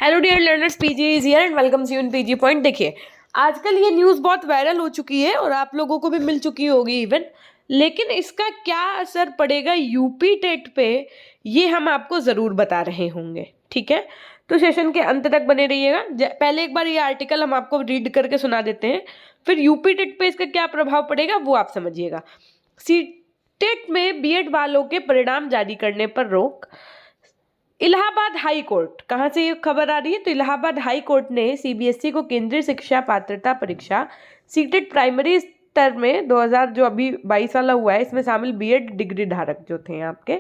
Hello dear learners, PG is here and welcome you in PG point. देखिए, आजकल ये news बहुत viral हो चुकी है और आप लोगों को भी मिल चुकी होगी इवन, लेकिन इसका क्या असर पड़ेगा यूपी टेट पे, ये हम आपको ज़रूर बता रहे होंगे। ठीक है, तो सेशन के अंत तक बने रहिएगा। पहले एक बार ये आर्टिकल हम आपको रीड करके सुना देते हैं, फिर यूपी टेट पे इसका क्या प्रभाव पड़ेगा वो आप समझिएगा। सी टेट में बीएड वालों के परिणाम जारी करने पर रोक। इलाहाबाद हाई कोर्ट, कहाँ से ये खबर आ रही है? तो इलाहाबाद हाई कोर्ट ने सीबीएसई को केंद्रीय शिक्षा पात्रता परीक्षा सीटेट प्राइमरी स्तर में 2000 जो अभी 22 वाला हुआ है, इसमें शामिल बीएड डिग्री धारक जो थे आपके,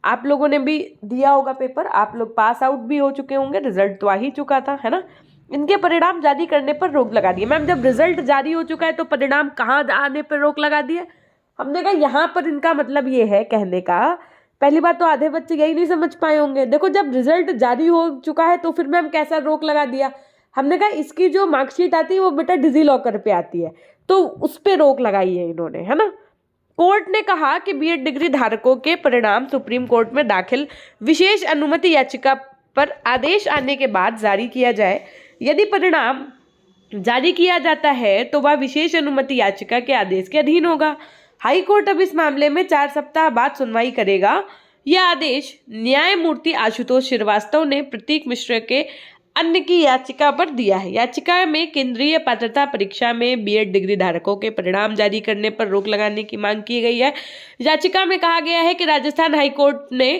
आप लोगों ने भी दिया होगा पेपर, आप लोग पास आउट भी हो चुके होंगे, रिजल्ट तो आ ही चुका था, है ना। इनके परिणाम जारी करने पर रोक लगा दी। मैम, जब रिजल्ट जारी हो चुका है तो परिणाम कहाँ आने पर रोक लगा दी है? हमने कहा यहाँ पर इनका मतलब ये है कहने का, पहली बात तो आधे बच्चे यही नहीं समझ पाए होंगे। देखो, जब रिजल्ट जारी हो चुका है तो फिर मैम कैसा रोक लगा दिया? हमने कहा इसकी जो मार्कशीट आती है वो बेटा डिजी लॉकर पे आती है, तो उस पे रोक लगाई है इन्होंने, है ना। कोर्ट ने कहा कि बीएड डिग्री धारकों के परिणाम सुप्रीम कोर्ट में दाखिल विशेष अनुमति याचिका पर आदेश आने के बाद जारी किया जाए। यदि परिणाम जारी किया जाता है तो वह विशेष अनुमति याचिका के आदेश के अधीन होगा। हाई कोर्ट अब इस मामले में 4 सप्ताह बाद सुनवाई करेगा। यह आदेश न्यायमूर्ति आशुतोष श्रीवास्तव ने प्रतीक मिश्र के अन्य की याचिका पर दिया है। याचिका में केंद्रीय पात्रता परीक्षा में बीएड डिग्री धारकों के परिणाम जारी करने पर रोक लगाने की मांग की गई है। याचिका में कहा गया है कि राजस्थान हाईकोर्ट ने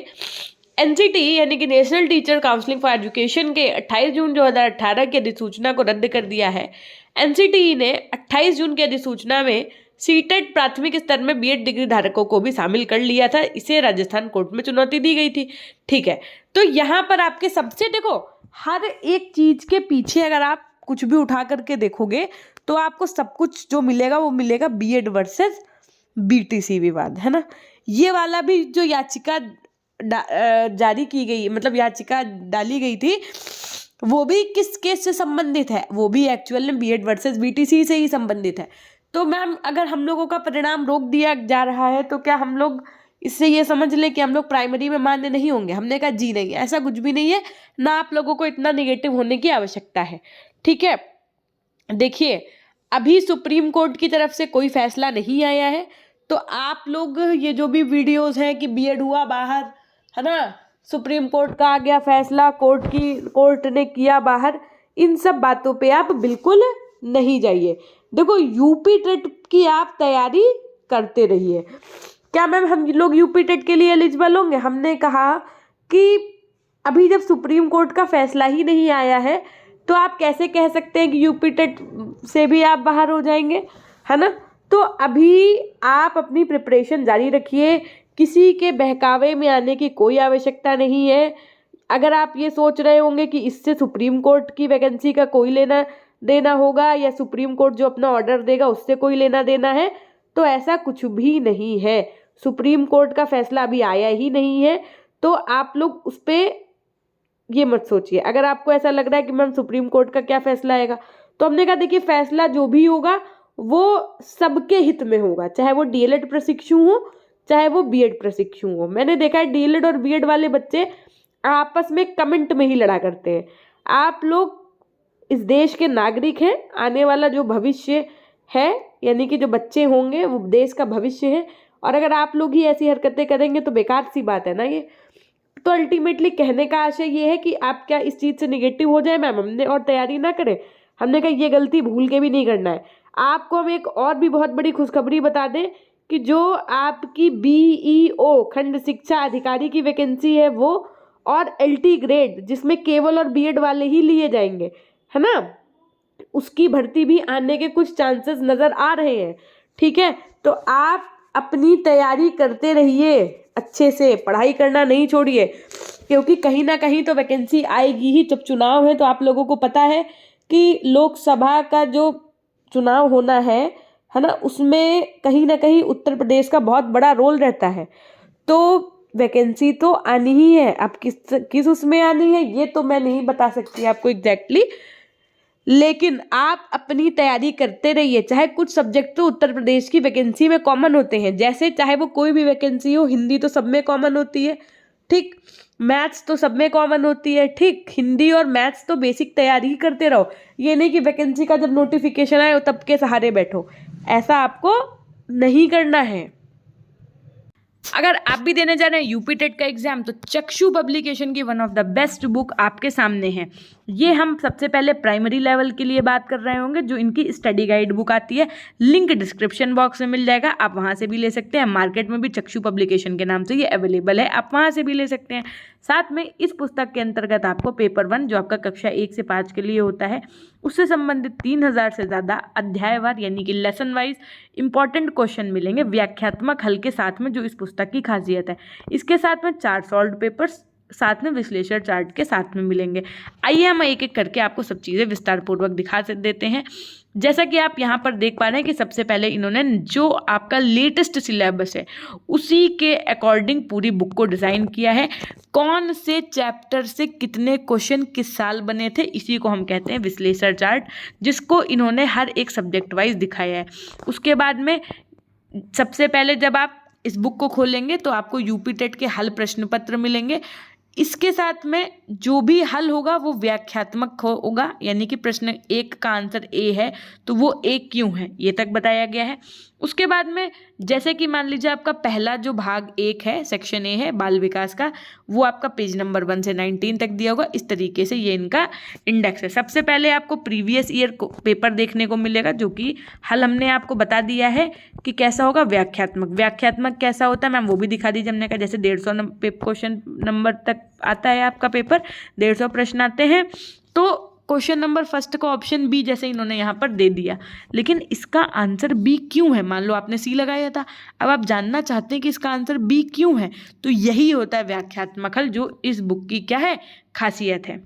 एनसीटी यानी कि national teacher counselling for education के 28 जून 2018 की अधिसूचना को रद्द कर दिया है। एनसीटी ने 28 जून की अधिसूचना में सीटेट प्राथमिक स्तर में बीएड डिग्री धारकों को भी शामिल कर लिया था। इसे राजस्थान कोर्ट में चुनौती दी गई थी। ठीक है, तो यहाँ पर आपके सबसे, देखो, हर एक चीज के पीछे अगर आप कुछ भी उठा करके देखोगे तो आपको सब कुछ जो मिलेगा वो मिलेगा बीएड वर्सेस बीटीसी विवाद, है ना। ये वाला भी जो याचिका जारी की गई, मतलब याचिका डाली गई थी, वो भी किस केस से संबंधित है? वो भी एक्चुअल में बीएड वर्सेस बीटीसी से ही संबंधित है। तो मैम, अगर हम लोगों का परिणाम रोक दिया जा रहा है तो क्या हम लोग इससे ये समझ लें कि हम लोग प्राइमरी में मान्य नहीं होंगे? हमने कहा जी नहीं, ऐसा कुछ भी नहीं है, ना आप लोगों को इतना निगेटिव होने की आवश्यकता है। ठीक है, देखिए, अभी सुप्रीम कोर्ट की तरफ से कोई फैसला नहीं आया है, तो आप लोग ये जो भी वीडियोस हैं कि बीएड हुआ बाहर, है ना, सुप्रीम कोर्ट का आ गया फैसला, कोर्ट ने किया बाहर, इन सब बातों पे आप बिल्कुल नहीं जाइए। देखो, यूपी टेट की आप तैयारी करते रहिए। क्या मैम हम लोग यूपी टेट के लिए एलिजिबल होंगे? हमने कहा कि अभी जब सुप्रीम कोर्ट का फैसला ही नहीं आया है तो आप कैसे कह सकते हैं कि यूपी टेट से भी आप बाहर हो जाएंगे, है ना। तो अभी आप अपनी प्रिपरेशन जारी रखिए, किसी के बहकावे में आने की कोई आवश्यकता नहीं है। अगर आप ये सोच रहे होंगे कि इससे सुप्रीम कोर्ट की वैकेंसी का कोई लेना देना होगा या सुप्रीम कोर्ट जो अपना ऑर्डर देगा उससे कोई लेना देना है, तो ऐसा कुछ भी नहीं है। सुप्रीम कोर्ट का फैसला अभी आया ही नहीं है, तो आप लोग उस पर ये मत सोचिए। अगर आपको ऐसा लग रहा है कि मैम सुप्रीम कोर्ट का क्या फैसला आएगा, तो हमने कहा देखिए, फैसला जो भी होगा वो सबके हित में होगा, चाहे वो डीएलएड प्रशिक्षु हो चाहे वो बीएड प्रशिक्षु हो। मैंने देखा है डीएलएड और बीएड वाले बच्चे आपस में कमेंट में ही लड़ा करते हैं। आप लोग इस देश के नागरिक हैं, आने वाला जो भविष्य है, यानी कि जो बच्चे होंगे वो देश का भविष्य है, और अगर आप लोग ही ऐसी हरकतें करेंगे तो बेकार सी बात है ना ये। तो अल्टीमेटली कहने का आशय ये है कि आप क्या इस चीज़ से निगेटिव हो जाए मैम हमने और तैयारी ना करें? हमने कहा ये गलती भूल के भी नहीं करना है। आपको हम एक और भी बहुत बड़ी खुशखबरी बता दें कि जो आपकी बीईओ खंड शिक्षा अधिकारी की वैकेंसी है वो, और एलटी ग्रेड जिसमें केवल और बीएड वाले ही लिए जाएंगे, है ना, उसकी भर्ती भी आने के कुछ चांसेस नज़र आ रहे हैं। ठीक है, तो आप अपनी तैयारी करते रहिए, अच्छे से पढ़ाई करना नहीं छोड़िए, क्योंकि कहीं ना कहीं तो वैकेंसी आएगी ही। जब चुनाव है तो आप लोगों को पता है कि लोकसभा का जो चुनाव होना है ना, उसमें कहीं ना कहीं उत्तर प्रदेश का बहुत बड़ा रोल रहता है। तो वैकेंसी तो आनी ही है, अब किस उसमें आनी है ये तो मैं नहीं बता सकती आपको एग्जैक्टली, लेकिन आप अपनी तैयारी करते रहिए। चाहे कुछ सब्जेक्ट तो उत्तर प्रदेश की वैकेंसी में कॉमन होते हैं, जैसे चाहे वो कोई भी वैकेंसी हो, हिंदी तो सब में कॉमन होती है, ठीक, मैथ्स तो सब में कॉमन होती है, ठीक, हिंदी और मैथ्स तो बेसिक तैयारी ही करते रहो, ये नहीं कि वैकेंसी का जब नोटिफिकेशन आए तब के सहारे बैठो, ऐसा आपको नहीं करना है। अगर आप भी देने जा रहे हैं यूपी टेट का एग्जाम तो चक्षु पब्लिकेशन की one of the best book आपके सामने है। ये हम सबसे पहले प्राइमरी लेवल के लिए बात कर रहे होंगे, जो इनकी स्टडी गाइड बुक आती है, लिंक डिस्क्रिप्शन बॉक्स में मिल जाएगा, आप वहाँ से भी ले सकते हैं। मार्केट में भी चक्षु पब्लिकेशन के नाम से ये अवेलेबल है, आप वहाँ से भी ले सकते हैं। साथ में इस पुस्तक के अंतर्गत आपको पेपर 1 जो आपका कक्षा 1 से 5 के लिए होता है, उससे संबंधित 3000 से ज़्यादा अध्यायवार यानी कि लेसन वाइज इंपॉर्टेंट क्वेश्चन मिलेंगे व्याख्यात्मक हल के साथ में, जो इस पुस्तक की खासियत है। इसके साथ में 4 सॉल्व पेपर्स साथ में विश्लेषण चार्ट के साथ में मिलेंगे। आइए हम एक एक करके आपको सब चीज़ें विस्तार पूर्वक दिखा देते हैं। जैसा कि आप यहाँ पर देख पा रहे हैं कि सबसे पहले इन्होंने जो आपका लेटेस्ट सिलेबस है उसी के अकॉर्डिंग पूरी बुक को डिज़ाइन किया है। कौन से चैप्टर से कितने क्वेश्चन किस साल बने थे, इसी को हम कहते हैं विश्लेषण चार्ट, जिसको इन्होंने हर एक सब्जेक्ट वाइज दिखाया है। उसके बाद में सबसे पहले जब आप इस बुक को खोलेंगे तो आपको यूपी टेट के हल प्रश्न पत्र मिलेंगे। इसके साथ में जो भी हल होगा वो व्याख्यात्मक होगा, यानी कि प्रश्न 1 का आंसर ए है तो वो ए क्यों है ये तक बताया गया है। उसके बाद में जैसे कि मान लीजिए आपका पहला जो भाग 1 है, सेक्शन ए है बाल विकास का, वो आपका पेज नंबर 1 से 19 तक दिया होगा। इस तरीके से ये इनका इंडेक्स है। सबसे पहले आपको प्रीवियस ईयर को पेपर देखने को मिलेगा, जो कि हल हमने आपको बता दिया है कि कैसा होगा व्याख्यात्मक कैसा होता है मैम, वो भी दिखा दीजिए हमने कहा। जैसे 150 क्वेश्चन नंबर तक आता है आपका पेपर, 150 प्रश्न आते हैं, तो क्वेश्चन नंबर फर्स्ट का ऑप्शन बी जैसे इन्होंने यहाँ पर दे दिया, लेकिन इसका आंसर बी क्यों है। मान लो आपने सी लगाया था, अब आप जानना चाहते हैं कि इसका आंसर बी क्यों है, तो यही होता है व्याख्यात्मक हल, जो इस बुक की क्या है, खासियत है।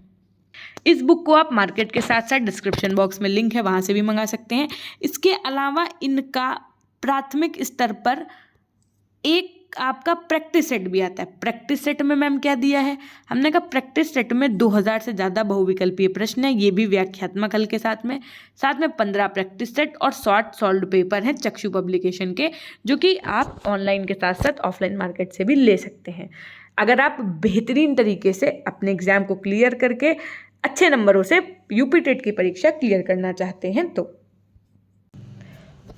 इस बुक को आप मार्केट के साथ साथ डिस्क्रिप्शन बॉक्स में लिंक है, वहाँ से भी मंगा सकते हैं। इसके अलावा इनका प्राथमिक स्तर पर एक आपका प्रैक्टिस सेट भी आता है। प्रैक्टिस सेट में मैम क्या दिया है, हमने कहा प्रैक्टिस सेट में 2000 से ज़्यादा बहुविकल्पीय प्रश्न है, ये भी व्याख्यात्मक हल के साथ में 15 प्रैक्टिस सेट और शॉर्ट सॉल्व्ड पेपर हैं चक्षु पब्लिकेशन के, जो कि आप ऑनलाइन के साथ साथ ऑफलाइन मार्केट से भी ले सकते हैं। अगर आप बेहतरीन तरीके से अपने एग्जाम को क्लियर करके अच्छे नंबरों से यूपी टेट की परीक्षा क्लियर करना चाहते हैं तो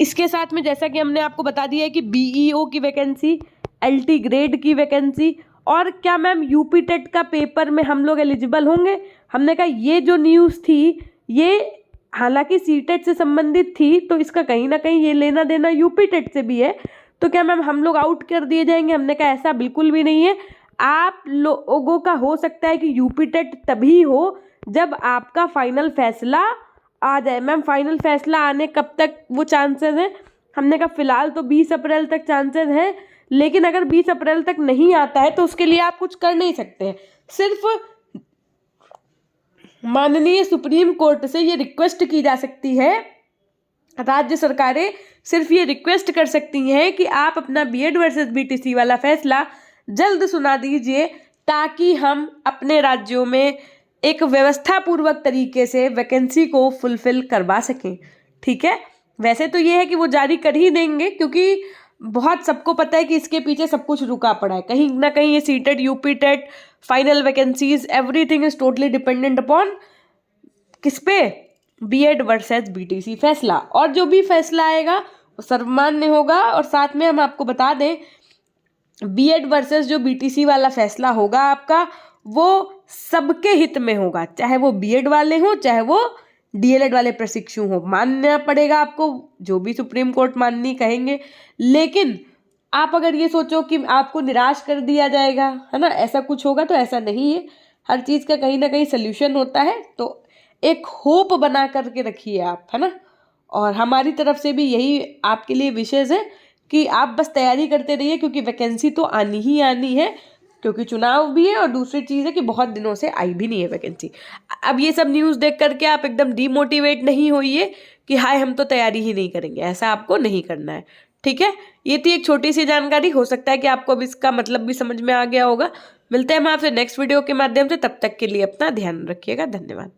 इसके साथ में जैसा कि हमने आपको बता दिया है कि बीईओ की वैकेंसी, एलटी ग्रेड की वैकेंसी, और क्या मैम यूपी टेट का पेपर में हम लोग एलिजिबल होंगे। हमने कहा ये जो न्यूज़ थी ये हालांकि सीटेट से संबंधित थी, तो इसका कहीं ना कहीं ये लेना देना यूपी टेट से भी है, तो क्या मैम हम लोग आउट कर दिए जाएंगे। हमने कहा ऐसा बिल्कुल भी नहीं है। आप लोगों का हो सकता है कि यूपी टेट तभी हो जब आपका फाइनल फैसला आ जाए। मैम फाइनल फैसला आने कब तक वो चांसेस हैं, हमने कहा फिलहाल तो 20 अप्रैल तक चांसेस हैं, लेकिन अगर 20 अप्रैल तक नहीं आता है तो उसके लिए आप कुछ कर नहीं सकते हैं। सिर्फ माननीय सुप्रीम कोर्ट से ये रिक्वेस्ट की जा सकती है, राज्य सरकारें सिर्फ ये रिक्वेस्ट कर सकती हैं कि आप अपना बीएड वर्सेस बीटीसी वाला फैसला जल्द सुना दीजिए, ताकि हम अपने राज्यों में एक व्यवस्था पूर्वक तरीके से वैकेंसी को फुलफिल करवा सकें। ठीक है, वैसे तो ये है कि वो जारी कर ही देंगे, क्योंकि बहुत सबको पता है कि इसके पीछे सब कुछ रुका पड़ा है। कहीं ना कहीं ये CTET, UP TET, final vacancies, everything is totally dependent upon किस पे, बीएड वर्सेस बीटीसी फैसला। और जो भी फैसला आएगा वो सर्वमान्य होगा। और साथ में हम आपको बता दें, बीएड वर्सेस जो बीटीसी वाला फैसला होगा आपका, वो सबके हित में होगा, चाहे वो बीएड वाले हों चाहे वो डीएलएड वाले प्रशिक्षु हो। मानना पड़ेगा आपको जो भी सुप्रीम कोर्ट माननी कहेंगे, लेकिन आप अगर ये सोचो कि आपको निराश कर दिया जाएगा, है ना, ऐसा कुछ होगा, तो ऐसा नहीं है। हर चीज़ का कहीं ना कहीं सल्यूशन होता है, तो एक होप बना करके रखिए आप, है ना। और हमारी तरफ से भी यही आपके लिए विशेष है कि आप बस तैयारी करते रहिए, क्योंकि वैकेंसी तो आनी ही आनी है, क्योंकि चुनाव भी है और दूसरी चीज़ है कि बहुत दिनों से आई भी नहीं है वैकेंसी। अब ये सब न्यूज़ देख करके आप एकदम डीमोटिवेट नहीं होइए कि हाय हम तो तैयारी ही नहीं करेंगे, ऐसा आपको नहीं करना है। ठीक है, ये थी एक छोटी सी जानकारी, हो सकता है कि आपको अब इसका मतलब भी समझ में आ गया होगा। मिलते हैं हम आपसे नेक्स्ट वीडियो के माध्यम से, तब तक के लिए अपना ध्यान रखिएगा। धन्यवाद।